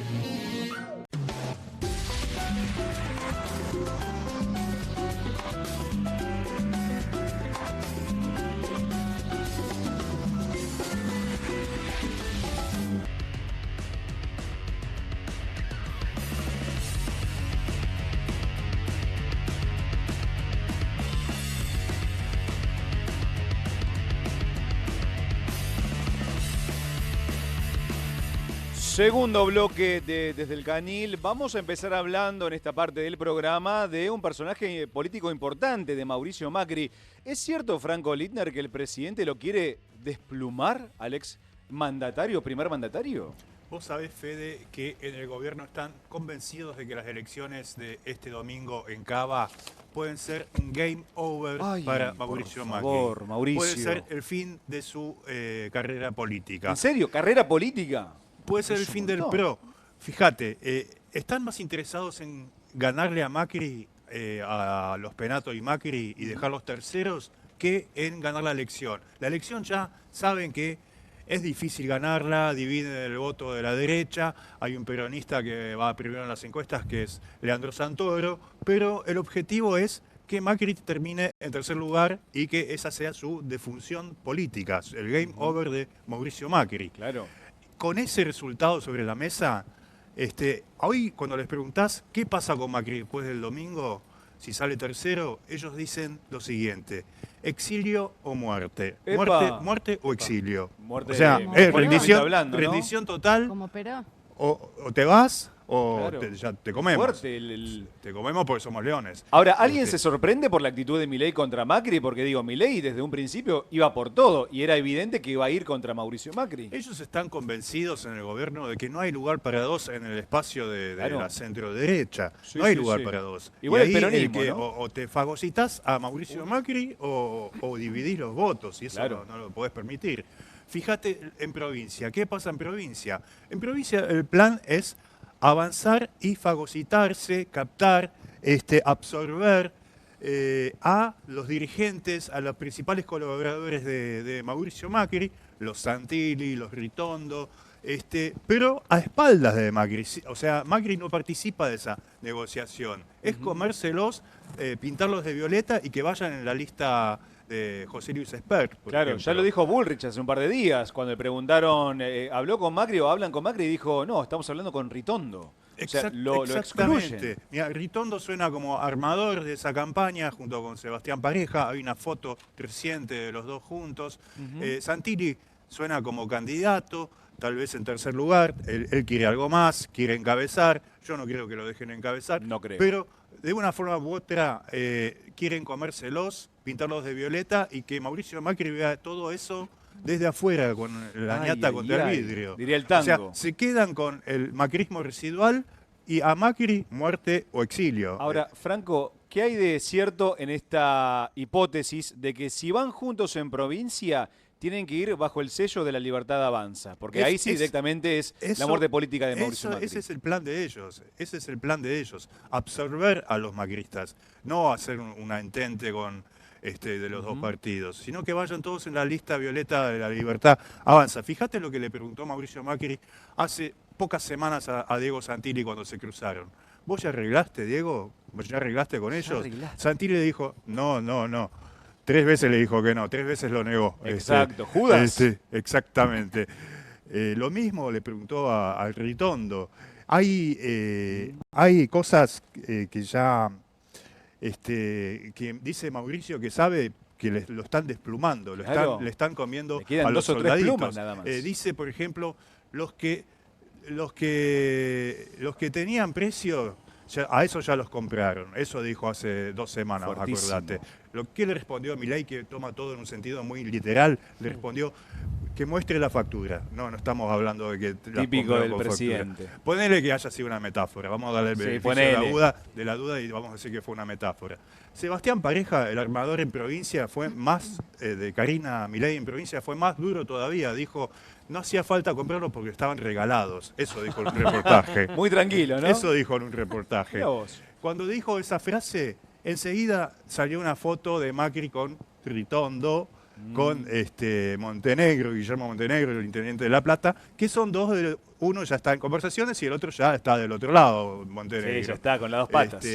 Segundo bloque de Desde el Canil. Vamos a empezar hablando en esta parte del programa de un personaje político importante, de Mauricio Macri. ¿Es cierto, Franco Littner, que el presidente lo quiere desplumar al ex mandatario, primer mandatario? Vos sabés, Fede, que en el gobierno están convencidos de que las elecciones de este domingo en Cava pueden ser un game over para Mauricio Macri. Por favor, Mauricio. Puede ser el fin de su carrera política. ¿En serio? ¿Carrera política? Puede ser el fin del PRO. Fíjate, están más interesados en ganarle a Macri, a los Penato y Macri, y dejarlos terceros, que en ganar la elección. La elección ya saben que es difícil ganarla, dividen el voto de la derecha, hay un peronista que va primero en las encuestas, que es Leandro Santoro, pero el objetivo es que Macri termine en tercer lugar y que esa sea su defunción política, el game over de Mauricio Macri. Claro. Con ese resultado sobre la mesa, hoy cuando les preguntás qué pasa con Macri después del domingo, si sale tercero, ellos dicen lo siguiente: exilio o muerte. Muerte o exilio. Muerte, o sea, rendición total. Como Perón. O te vas o Claro. ya te comemos. Fuerte Te comemos porque somos leones. Ahora, ¿alguien se sorprende por la actitud de Milei contra Macri? Porque digo, Milei desde un principio iba por todo y era evidente que iba a ir contra Mauricio Macri. Ellos están convencidos en el gobierno de que no hay lugar para dos en el espacio de Claro. la centro-derecha. Sí, no hay sí, lugar sí. para dos. Igual Y el ahí peronismo, ¿no? o te fagocitas a Mauricio Macri o dividís los votos, y eso Claro. no lo podés permitir. Fíjate en provincia. ¿Qué pasa en provincia? En provincia el plan es avanzar y fagocitarse, captar, absorber a los dirigentes, a los principales colaboradores de Mauricio Macri, los Santilli, los Ritondo, pero a espaldas de Macri. O sea, Macri no participa de esa negociación. Es comérselos, pintarlos de violeta y que vayan en la lista de José Luis Espert. Claro, ya lo dijo Bullrich hace un par de días, cuando le preguntaron, ¿habló con Macri o hablan con Macri? Y dijo, no, estamos hablando con Ritondo. O sea, lo excluyen. Mira, Ritondo suena como armador de esa campaña junto con Sebastián Pareja. Hay una foto reciente de los dos juntos. Santilli suena como candidato, tal vez en tercer lugar. Él quiere algo más, quiere encabezar. Yo no quiero que lo dejen encabezar. No creo. Pero de una forma u otra quieren comérselos, pintarlos de violeta y que Mauricio Macri vea todo eso desde afuera, con la ñata contra el vidrio. Diría el tango. O sea, se quedan con el macrismo residual y a Macri muerte o exilio. Ahora, Franco, ¿qué hay de cierto en esta hipótesis de que si van juntos en provincia tienen que ir bajo el sello de La Libertad Avanza? Porque ahí sí directamente es la muerte política de Mauricio Macri. Ese es el plan de ellos. Ese es el plan de ellos. Absorber a los macristas. No hacer una entente con de los dos partidos, sino que vayan todos en la lista violeta de La Libertad Avanza. Fíjate lo que le preguntó Mauricio Macri hace pocas semanas a Diego Santilli cuando se cruzaron. ¿vos ya arreglaste, Diego? ¿Vos ya arreglaste con ellos? Santilli le dijo, no. 3 veces le dijo que no, 3 veces lo negó. Exacto, Judas. Exactamente. Lo mismo le preguntó al Ritondo. Hay cosas que ya, que dice Mauricio que sabe que lo están desplumando, le están comiendo a los 2 o 3 soldaditos. plumas nada más. Dice, por ejemplo, los que tenían precio, a eso ya los compraron. Eso dijo hace 2 semanas, Fuertísimo. acordate. Lo que le respondió a Milei, que toma todo en un sentido muy literal, le respondió que muestre la factura. No estamos hablando de que las Típico compró del con presidente. factura. Ponele que haya sido una metáfora. Vamos a darle el beneficio de la duda y vamos a decir que fue una metáfora. Sebastián Pareja, el armador en provincia, fue más, de Karina Milei en provincia, fue más duro todavía. Dijo, no hacía falta comprarlos porque estaban regalados. Eso dijo en un reportaje. Muy tranquilo, ¿no? Eso dijo en un reportaje. Mirá vos. Cuando dijo esa frase, enseguida salió una foto de Macri con Ritondo, con Montenegro, Guillermo Montenegro, el intendente de La Plata, que son dos, uno ya está en conversaciones y el otro ya está del otro lado, Montenegro. Sí, ya está, con las 2 patas.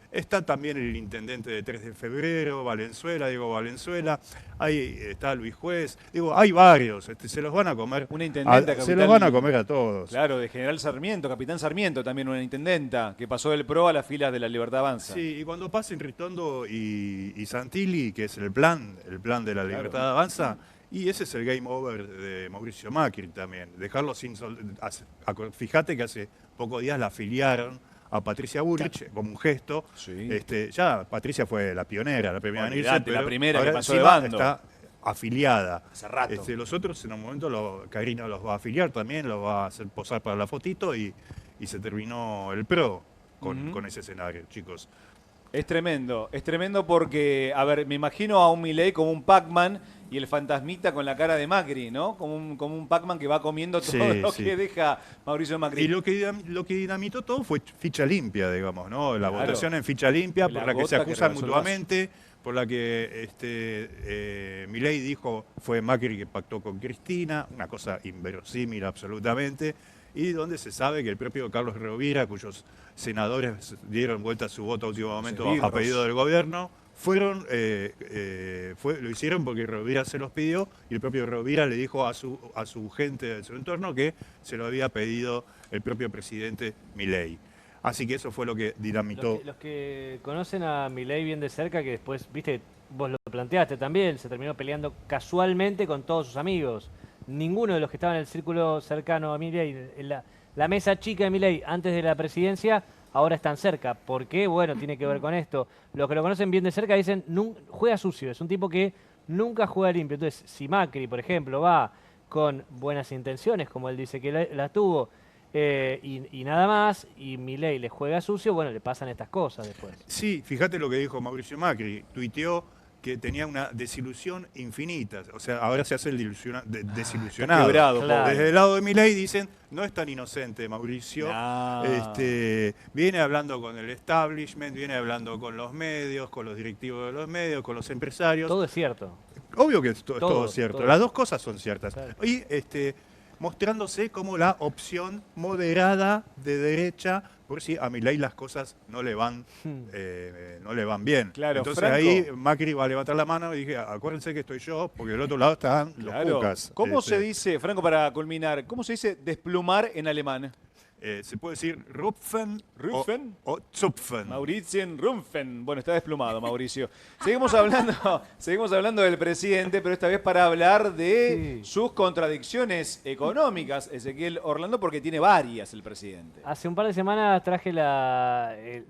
Está también el intendente de 3 de febrero, Valenzuela, Diego Valenzuela, ahí está Luis Juez, hay varios, se los van a comer. Una intendenta se los van a comer a todos. Claro, de General Sarmiento, Capitán Sarmiento, también una intendenta, que pasó del PRO a las filas de la Libertad Avanza. Sí, y cuando pasen Ritondo y Santilli, que es el plan de la Libertad Avanza, y ese es el game over de Mauricio Macri también, dejarlo sin fíjate que hace pocos días la afiliaron a Patricia Bullrich como un gesto. Sí. Ya Patricia fue la pionera, la primera en irse, la primera ahora que pasó de bando. está afiliada. Hace rato. Los otros en un momento Karina los va a afiliar también, los va a hacer posar para la fotito y se terminó el PRO con ese escenario, chicos. Es tremendo porque, a ver, me imagino a un Milei como un Pac-Man y el fantasmita con la cara de Macri, ¿no? Como un Pac-Man que va comiendo todo lo que deja Mauricio Macri. Y lo que dinamitó todo fue ficha limpia, digamos, ¿no? La votación en ficha limpia, por la que se acusan mutuamente, por la que Milei dijo fue Macri que pactó con Cristina, una cosa inverosímil absolutamente, y donde se sabe que el propio Carlos Rovira, cuyos senadores dieron vuelta a su voto a último momento a pedido del gobierno, lo hicieron porque Rovira se los pidió y el propio Rovira le dijo a su gente de su entorno que se lo había pedido el propio presidente Milei. Así que eso fue lo que dinamitó. Los que conocen a Milei bien de cerca, que después, viste, vos lo planteaste también, se terminó peleando casualmente con todos sus amigos. Ninguno de los que estaban en el círculo cercano a Milei, en la mesa chica de Milei antes de la presidencia, ahora están cerca. ¿Por qué? Bueno, tiene que ver con esto. Los que lo conocen bien de cerca dicen, juega sucio, es un tipo que nunca juega limpio. Entonces, si Macri, por ejemplo, va con buenas intenciones, como él dice que las tuvo, y nada más, y Milei le juega sucio, bueno, le pasan estas cosas después. Sí, fíjate lo que dijo Mauricio Macri, tuiteó que tenía una desilusión infinita, o sea, ahora se hace el desilusionado. Quebrado, claro. Desde el lado de Milei dicen, no es tan inocente Mauricio, viene hablando con el establishment, viene hablando con los medios, con los directivos de los medios, con los empresarios. Todo es cierto. Obvio que es todo cierto, todo. Las dos cosas son ciertas. Claro. Y mostrándose como la opción moderada de derecha, por si a Milei las cosas no le van bien. Claro, entonces Franco, ahí Macri va a levantar la mano y dije, acuérdense que estoy yo, porque del otro lado están los cucas. ¿Cómo se dice, Franco, para culminar, cómo se dice desplumar en alemán? Se puede decir Rupfen o Zupfen. Maurizien Rumpfen. Bueno, está desplumado, Mauricio. Seguimos hablando del presidente, pero esta vez para hablar de sus contradicciones económicas, Ezequiel Orlando, porque tiene varias el presidente. Hace un par de semanas traje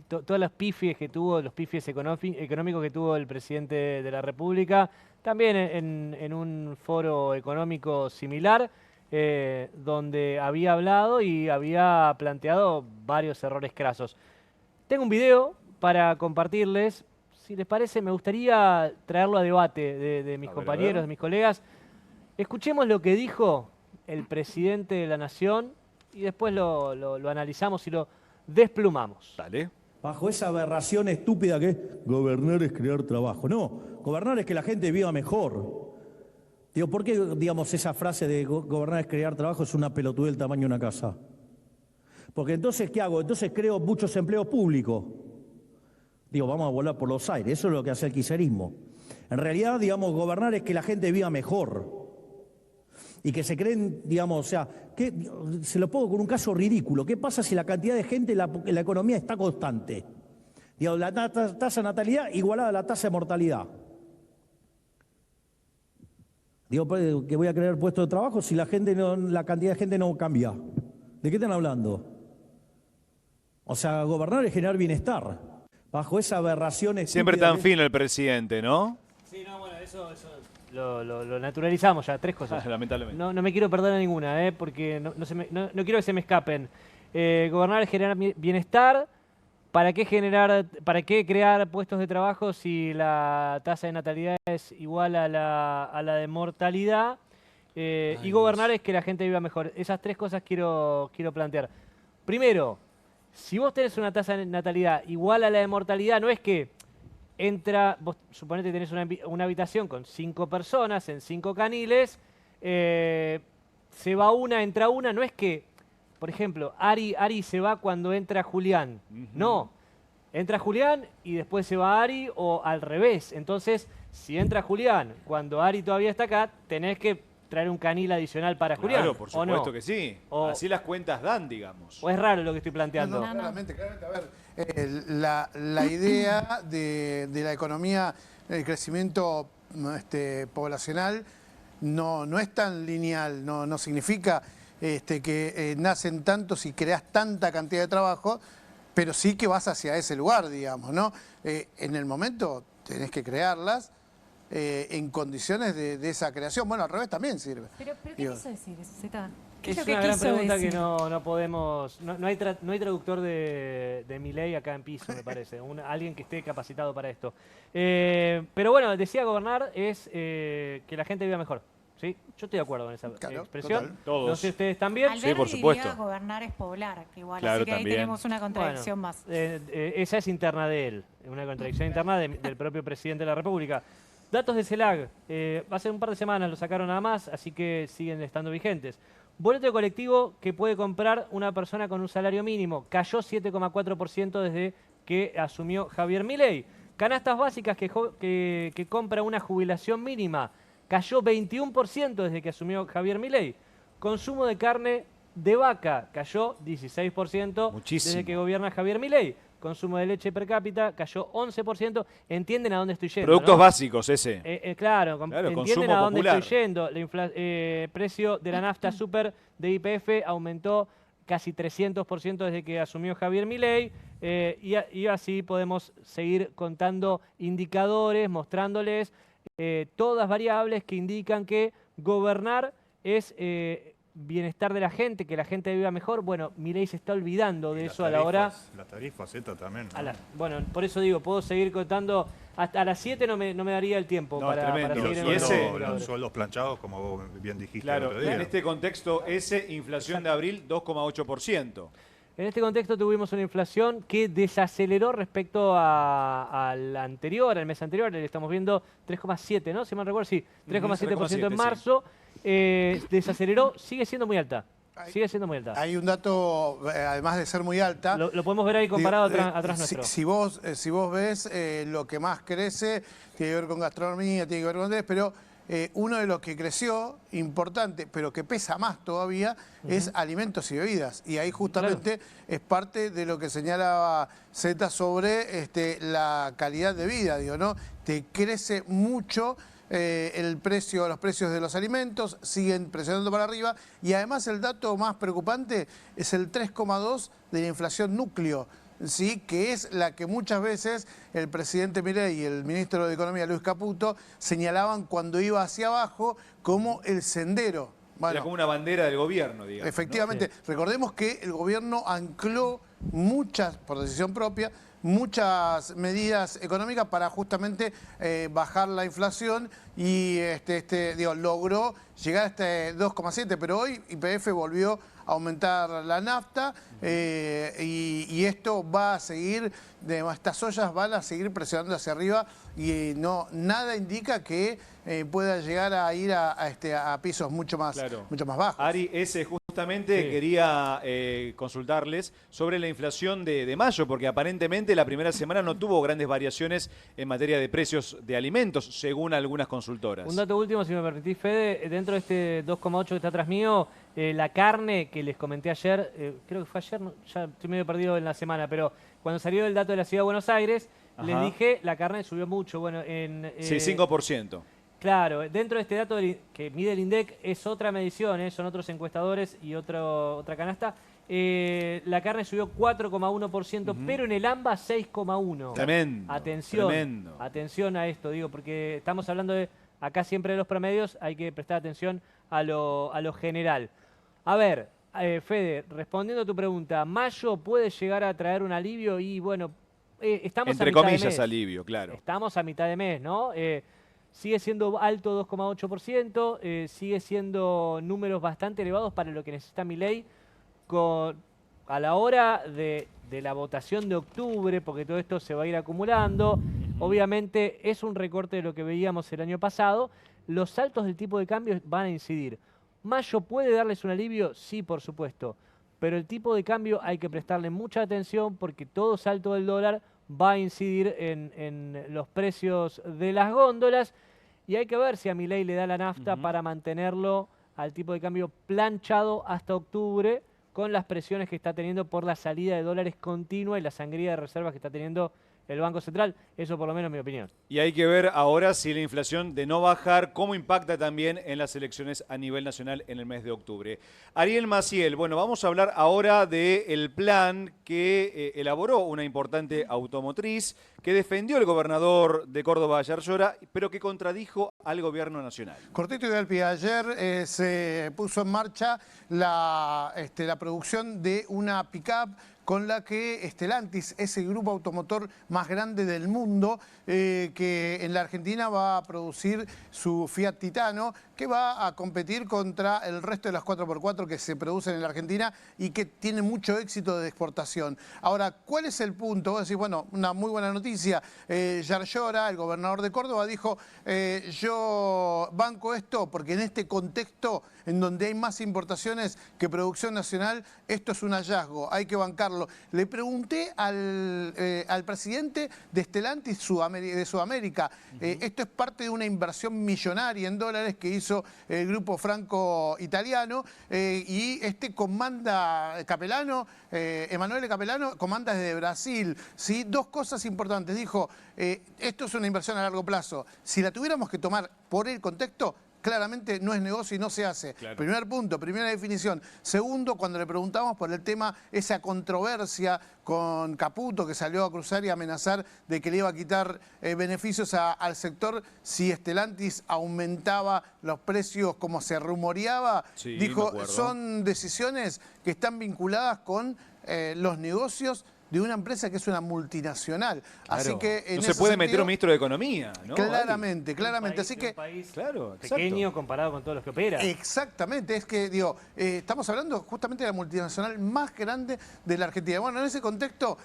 todas las pifies que tuvo, los pifies económicos que tuvo el presidente de la República, también en un foro económico similar, donde había hablado y había planteado varios errores crasos. Tengo un video para compartirles. Si les parece, me gustaría traerlo a debate de mis compañeros, de mis colegas. Escuchemos lo que dijo el presidente de la Nación y después lo analizamos y lo desplumamos. Dale. Bajo esa aberración estúpida que es gobernar es crear trabajo. No, gobernar es que la gente viva mejor. Digo, ¿por qué, digamos, esa frase de gobernar es crear trabajo es una pelotudez del tamaño de una casa? Porque entonces, ¿qué hago? Entonces creo muchos empleos públicos. Digo, vamos a volar por los aires. Eso es lo que hace el kirchnerismo. En realidad, digamos, gobernar es que la gente viva mejor. Y que se creen, digamos, o sea, se lo pongo con un caso ridículo. ¿Qué pasa si la cantidad de gente en la economía está constante? Digamos, la tasa de natalidad igualada a la tasa de mortalidad. Digo, que voy a crear puestos de trabajo si la cantidad de gente no cambia. ¿De qué están hablando? O sea, gobernar es generar bienestar. Bajo esa aberración Siempre tan fino el presidente, ¿no? Sí, no, bueno, eso lo naturalizamos ya, 3 cosas. Lamentablemente. No me quiero perder a ninguna, porque no quiero que se me escapen. Gobernar es generar bienestar. ¿Para qué crear puestos de trabajo si la tasa de natalidad es igual a la de mortalidad? Y gobernar es que la gente viva mejor. Esas 3 cosas quiero plantear. Primero, si vos tenés una tasa de natalidad igual a la de mortalidad, no es que vos suponete que tenés una habitación con 5 personas en 5 caniles, se va una, entra una, no es que, por ejemplo, Ari se va cuando entra Julián. No, entra Julián y después se va Ari o al revés. Entonces, si entra Julián cuando Ari todavía está acá, tenés que traer un canil adicional para Julián. Claro, por supuesto no. que sí. Así las cuentas dan, digamos. ¿O es raro lo que estoy planteando? No, claramente. A ver, la idea de la economía, el crecimiento poblacional, no es tan lineal, no significa que nacen tantos y creas tanta cantidad de trabajo, pero sí que vas hacia ese lugar, digamos, ¿no? En el momento tenés que crearlas en condiciones de esa creación. Bueno, al revés también sirve. ¿Pero qué quiso decir, Zeta? ¿Qué Es es lo una que gran quiso pregunta decir? que no podemos... No hay traductor de Milei acá en piso, me parece. Alguien que esté capacitado para esto. Pero bueno, decía gobernar es que la gente viva mejor. ¿Sí? Yo estoy de acuerdo con esa expresión. Todos. No sé ustedes también. Alberti Sí, por supuesto. diría gobernar es poblar, que igual, Claro, así que también. ahí tenemos una contradicción Bueno, más. Esa es interna de él, una contradicción interna del propio presidente de la República. Datos de CELAC, hace un par de semanas lo sacaron nada más, así que siguen estando vigentes. Boleto de colectivo que puede comprar una persona con un salario mínimo, cayó 7,4% desde que asumió Javier Milei. Canastas básicas que compra una jubilación mínima, cayó 21% desde que asumió Javier Milei. Consumo de carne de vaca cayó 16% Muchísimo. desde que gobierna Javier Milei. Consumo de leche per cápita cayó 11%. ¿Entienden a dónde estoy yendo? Productos ¿no? básicos ese. Claro, Claro, entienden consumo a dónde popular. estoy yendo. El precio de la nafta super de YPF aumentó casi 300% desde que asumió Javier Milei. Y así podemos seguir contando indicadores, mostrándoles todas variables que indican que gobernar es bienestar de la gente, que la gente viva mejor. Bueno, Milei se está olvidando de eso a la hora... Las tarifas, esta también. ¿no? Bueno, por eso digo, puedo seguir contando... Hasta a las 7 no me daría el tiempo para seguir en los sueldos planchados, como vos bien dijiste el Claro, otro día. en este contexto, inflación de abril, 2,8%. En este contexto tuvimos una inflación que desaceleró respecto al anterior, al mes anterior. Le estamos viendo 3,7, ¿no? Si mal recuerdo, sí. 3,7% en marzo. Desaceleró, sigue siendo muy alta. Sigue siendo muy alta. Hay un dato, además de ser muy alta... Lo podemos ver ahí comparado atrás nuestro. Si vos ves lo que más crece, tiene que ver con gastronomía, tiene que ver con Andrés, pero uno de los que creció, importante, pero que pesa más todavía, es alimentos y bebidas. Y ahí justamente es parte de lo que señalaba Zeta sobre la calidad de vida, digo, ¿no? Te crece mucho... los precios de los alimentos siguen presionando para arriba y además el dato más preocupante es el 3,2 de la inflación núcleo, ¿sí? Que es la que muchas veces el presidente Milei y el ministro de Economía Luis Caputo señalaban cuando iba hacia abajo como el sendero. Bueno, era como una bandera del gobierno, digamos. Efectivamente, ¿no? Sí. Recordemos que el gobierno ancló muchas, por decisión propia, muchas medidas económicas para justamente bajar la inflación y logró llegar a este 2,7, pero hoy YPF volvió a aumentar la nafta y esto va a seguir, estas ollas van a seguir presionando hacia arriba y nada indica que pueda llegar a ir a pisos mucho más bajos. Ari, ese es justamente justamente quería consultarles sobre la inflación de mayo, porque aparentemente la primera semana no tuvo grandes variaciones en materia de precios de alimentos, según algunas consultoras. Un dato último, si me permitís, Fede, dentro de este 2,8 que está atrás mío, la carne que les comenté ayer, creo que fue ayer, ya estoy medio perdido en la semana, pero cuando salió el dato de la Ciudad de Buenos Aires, les dije, la carne subió mucho. Bueno, sí, 5%. Claro, dentro de este dato que mide el INDEC es otra medición, son otros encuestadores y otra canasta. La carne subió 4,1%, pero en el AMBA 6,1%. Tremendo. Atención, tremendo. Atención a esto, digo, porque estamos hablando de, acá siempre de los promedios, hay que prestar atención a lo general. A ver, Fede, respondiendo a tu pregunta, ¿mayo puede llegar a traer un alivio? Y bueno, estamos entre a mitad comillas, de mes. alivio, claro. Estamos a mitad de mes, ¿no? Sigue siendo alto 2,8%, sigue siendo números bastante elevados para lo que necesita Milei a la hora de la votación de octubre, porque todo esto se va a ir acumulando. Obviamente es un recorte de lo que veíamos el año pasado. Los saltos del tipo de cambio van a incidir. ¿Mayo puede darles un alivio? Sí, por supuesto. Pero el tipo de cambio hay que prestarle mucha atención porque todo salto del dólar va a incidir en los precios de las góndolas. Y hay que ver si a Milei le da la nafta para mantenerlo al tipo de cambio planchado hasta octubre, con las presiones que está teniendo por la salida de dólares continua y la sangría de reservas que está teniendo el Banco Central. Eso por lo menos es mi opinión. Y hay que ver ahora si la inflación de no bajar, cómo impacta también en las elecciones a nivel nacional en el mes de octubre. Ariel Maciel, bueno, vamos a hablar ahora del plan que elaboró una importante automotriz que defendió el gobernador de Córdoba, Yarlora, pero que contradijo al gobierno nacional. Cortito y al pie. Ayer se puso en marcha la producción de una pick-up con la que Stellantis, ese grupo automotor más grande del mundo, que en la Argentina va a producir su Fiat Titano, que va a competir contra el resto de las 4x4 que se producen en la Argentina y que tiene mucho éxito de exportación. Ahora, ¿cuál es el punto? Vos decís, bueno, una muy buena noticia. Yarlora, el gobernador de Córdoba, dijo, yo banco esto porque en este contexto en donde hay más importaciones que producción nacional, esto es un hallazgo, hay que bancarlo. Le pregunté al presidente de Stellantis de Sudamérica, esto es parte de una inversión millonaria en dólares que hizo el grupo franco-italiano y comanda Capelano, Emanuele Capelano, comanda desde Brasil. ¿Sí? Dos cosas importantes. Dijo, esto es una inversión a largo plazo. Si la tuviéramos que tomar por el contexto, claramente no es negocio y no se hace. Claro. Primer punto, primera definición. Segundo, cuando le preguntamos por el tema, esa controversia con Caputo, que salió a cruzar y a amenazar de que le iba a quitar beneficios al sector si Stellantis aumentaba los precios como se rumoreaba, dijo, son decisiones que están vinculadas con los negocios de una empresa que es una multinacional. Claro. Así que no se puede meter un ministro de Economía, ¿no? Claramente, claramente. Así que un país pequeño comparado con todos los que operan. Exactamente, es que digo, estamos hablando justamente de la multinacional más grande de la Argentina. Bueno, en ese contexto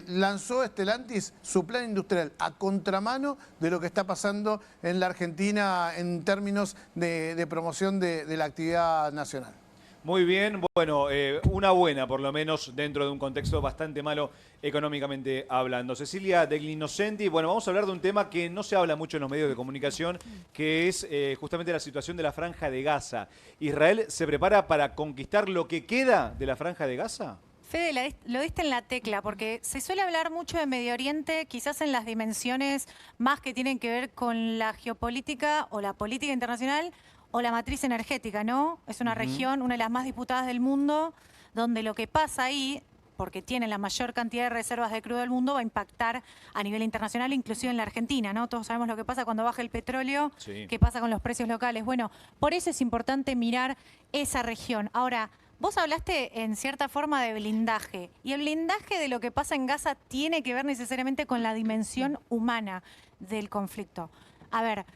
lanzó Stellantis su plan industrial a contramano de lo que está pasando en la Argentina en términos de promoción de la actividad nacional. Muy bien, bueno, una buena por lo menos dentro de un contexto bastante malo económicamente hablando. Cecilia Degl'Innocenti, bueno, vamos a hablar de un tema que no se habla mucho en los medios de comunicación, que es justamente la situación de la Franja de Gaza. ¿Israel se prepara para conquistar lo que queda de la Franja de Gaza? Fede, lo diste en la tecla, porque se suele hablar mucho de Medio Oriente, quizás en las dimensiones más que tienen que ver con la geopolítica o la política internacional, o la matriz energética, ¿no? Es una región, una de las más disputadas del mundo, donde lo que pasa ahí, porque tiene la mayor cantidad de reservas de crudo del mundo, va a impactar a nivel internacional, inclusive en la Argentina, ¿no? Todos sabemos lo que pasa cuando baja el petróleo, qué pasa con los precios locales. Bueno, por eso es importante mirar esa región. Ahora, vos hablaste en cierta forma de blindaje, y el blindaje de lo que pasa en Gaza tiene que ver necesariamente con la dimensión humana del conflicto. A ver,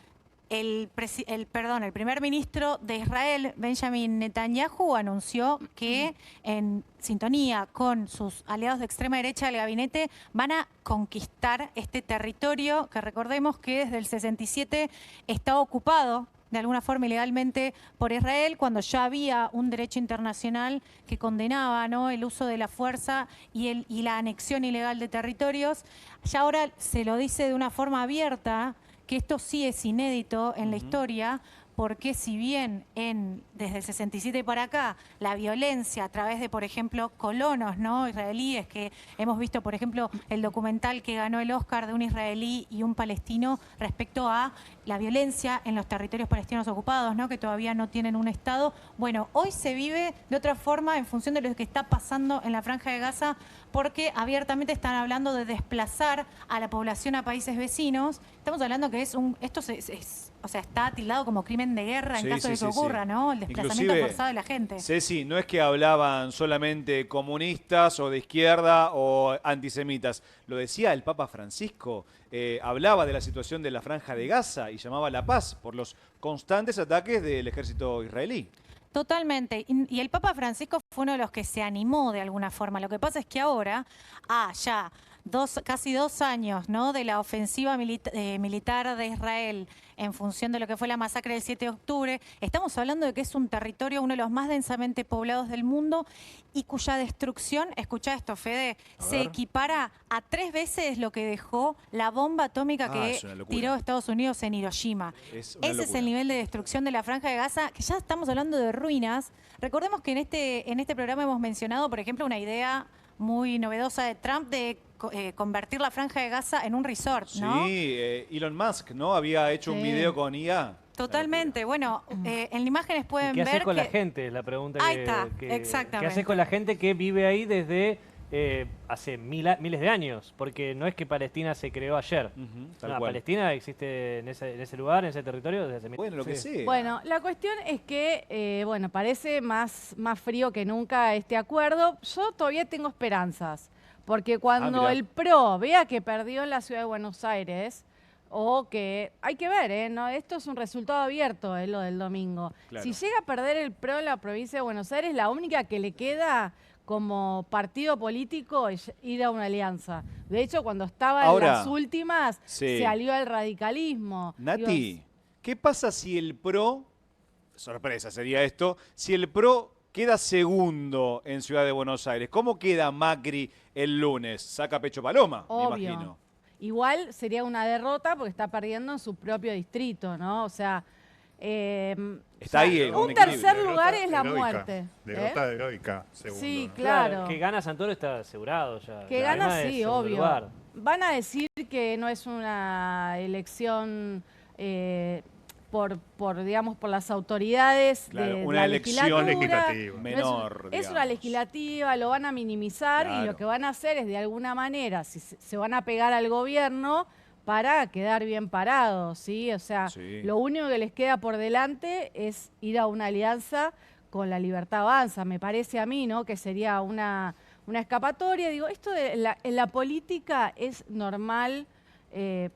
el primer ministro de Israel, Benjamin Netanyahu, anunció que en sintonía con sus aliados de extrema derecha del gabinete van a conquistar este territorio que recordemos que desde el 67 está ocupado de alguna forma ilegalmente por Israel, cuando ya había un derecho internacional que condenaba, ¿no?, el uso de la fuerza y la anexión ilegal de territorios. Ya ahora se lo dice de una forma abierta, que esto sí es inédito en la historia, porque si bien desde el 67 para acá la violencia a través de, por ejemplo, colonos, ¿no?, israelíes, que hemos visto, por ejemplo, el documental que ganó el Oscar de un israelí y un palestino respecto a la violencia en los territorios palestinos ocupados, ¿no?, que todavía no tienen un Estado. Bueno, hoy se vive de otra forma en función de lo que está pasando en la Franja de Gaza, porque abiertamente están hablando de desplazar a la población a países vecinos. Estamos hablando que esto está tildado como crimen de guerra en caso de que ocurra, ¿no? El desplazamiento Inclusive, forzado de la gente. Ceci, no es que hablaban solamente comunistas o de izquierda o antisemitas. Lo decía el Papa Francisco. Hablaba de la situación de la Franja de Gaza y llamaba a la paz por los constantes ataques del ejército israelí. Totalmente. Y el Papa Francisco fue uno de los que se animó de alguna forma. Lo que pasa es que ahora, ya casi 2 años, ¿no?, de la ofensiva militar de Israel en función de lo que fue la masacre del 7 de octubre, estamos hablando de que es un territorio, uno de los más densamente poblados del mundo y cuya destrucción, escuchá esto, Fede, se equipara a 3 veces lo que dejó la bomba atómica que tiró Estados Unidos en Hiroshima. Ese es el nivel de destrucción de la Franja de Gaza, que ya estamos hablando de ruinas. Recordemos que en este programa hemos mencionado, por ejemplo, una idea muy novedosa de Trump de convertir la Franja de Gaza en un resort, ¿no? Sí, Elon Musk, ¿no? Había hecho un video con IA. Totalmente. Bueno, en imágenes pueden ver ¿Qué haces con la gente? La pregunta ahí está, exactamente. ¿Qué haces con la gente que vive ahí desde hace miles de años? Porque no es que Palestina se creó ayer. Palestina existe en ese lugar, en ese territorio, desde hace Bueno, lo que sea. Bueno, la cuestión es que, parece más frío que nunca este acuerdo. Yo todavía tengo esperanzas, porque cuando el PRO vea que perdió en la ciudad de Buenos Aires, o que hay que ver, ¿no? Esto es un resultado abierto, lo del domingo. Claro. Si llega a perder el PRO en la provincia de Buenos Aires, la única que le queda como partido político es ir a una alianza. De hecho, cuando estaba en las últimas, se alió al radicalismo. Nati, ¿qué pasa si el PRO, sorpresa sería esto, si el PRO queda segundo en Ciudad de Buenos Aires? ¿Cómo queda Macri el lunes? Saca pecho paloma, Obvio. me imagino. Igual sería una derrota porque está perdiendo en su propio distrito, ¿no? O sea, está ahí un tercer lugar es la muerte. Derrota heroica, segundo. Sí, claro. Que gana Santoro está asegurado ya. Que gana, sí, obvio. Van a decir que no es una elección digamos, por las autoridades de una la elección legislativa menor. Es una legislativa, lo van a minimizar y lo que van a hacer es, de alguna manera, si se van a pegar al gobierno para quedar bien parados, ¿sí? O sea, lo único que les queda por delante es ir a una alianza con La Libertad Avanza, me parece a mí, ¿no?, que sería una escapatoria. Digo, esto en la política es normal,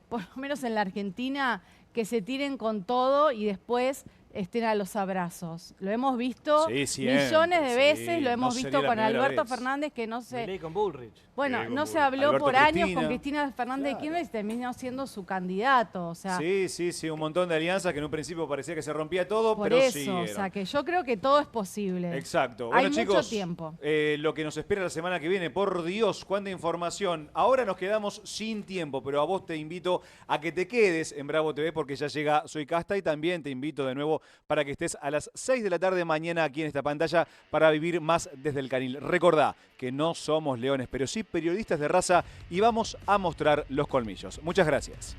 por lo menos en la Argentina, que se tiren con todo y después estén a los abrazos. Lo hemos visto millones de veces, lo hemos visto con Alberto Fernández, que no se... con Bullrich. Bueno, no se habló por años con Cristina Fernández de Kirchner y terminó siendo su candidato. O sea, sí, un montón de alianzas que en un principio parecía que se rompía todo, por pero eso, o sea, que yo creo que todo es posible. Exacto. Hay Bueno, chicos, mucho tiempo. Lo que nos espera la semana que viene, por Dios, cuánta información. Ahora nos quedamos sin tiempo, pero a vos te invito a que te quedes en Bravo TV porque ya llega Soy Casta y también te invito de nuevo para que estés a las 6 de la tarde mañana aquí en esta pantalla para vivir más desde el canil. Recordá que no somos leones, pero sí periodistas de raza y vamos a mostrar los colmillos. Muchas gracias.